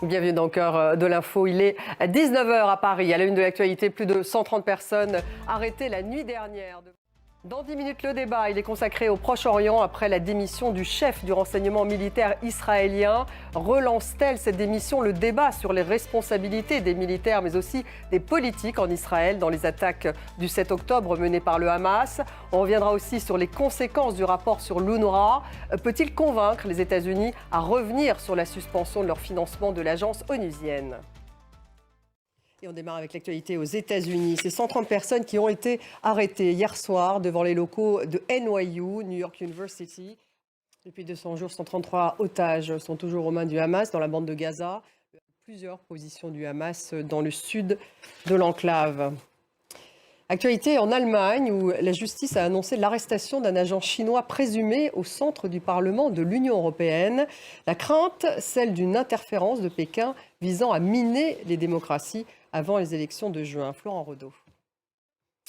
Bienvenue dans le cœur de l'info. Il est 19 h à Paris. À la une de l'actualité, plus de 130 personnes arrêtées la nuit dernière. Dans 10 minutes, le débat, il est consacré au Proche-Orient après la démission du chef du renseignement militaire israélien. Relance-t-elle cette démission le débat sur les responsabilités des militaires mais aussi des politiques en Israël dans les attaques du 7 octobre menées par le Hamas? On reviendra aussi sur les conséquences du rapport sur l'UNRWA. Peut-il convaincre les États-Unis à revenir sur la suspension de leur financement de l'agence onusienne? Et on démarre avec l'actualité aux États-Unis. Ces 130 personnes qui ont été arrêtées hier soir devant les locaux de NYU, New York University. Depuis 200 jours, 133 otages sont toujours aux mains du Hamas dans la bande de Gaza. Plusieurs positions du Hamas dans le sud de l'enclave. Actualité en Allemagne où la justice a annoncé l'arrestation d'un agent chinois présumé au centre du Parlement de l'Union européenne. La crainte, celle d'une interférence de Pékin visant à miner les démocraties avant les élections de juin. Florent Redeau.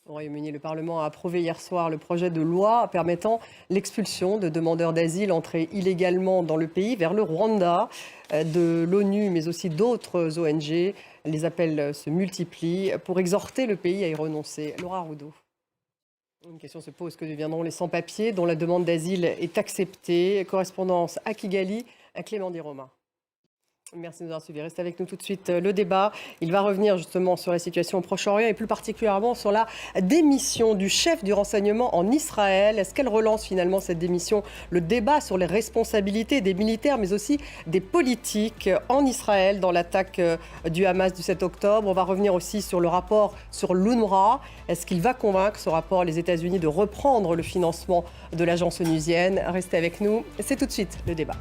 Au Royaume-Uni, le Parlement a approuvé hier soir le projet de loi permettant l'expulsion de demandeurs d'asile entrés illégalement dans le pays vers le Rwanda. De l'ONU, mais aussi d'autres ONG. Les appels se multiplient pour exhorter le pays à y renoncer. Laura Roudot. Une question se pose, que deviendront les sans-papiers dont la demande d'asile est acceptée? Correspondance à Kigali, à Clément Di-Romain. Merci de nous avoir suivis. Restez avec nous tout de suite. Le débat, il va revenir justement sur la situation au Proche-Orient et plus particulièrement sur la démission du chef du renseignement en Israël. Est-ce qu'elle relance finalement cette démission? Le débat sur les responsabilités des militaires mais aussi des politiques en Israël dans l'attaque du Hamas du 7 octobre. On va revenir aussi sur le rapport sur l'UNRWA. Est-ce qu'il va convaincre ce rapport les États-Unis de reprendre le financement de l'agence onusienne? Restez avec nous. C'est tout de suite le débat.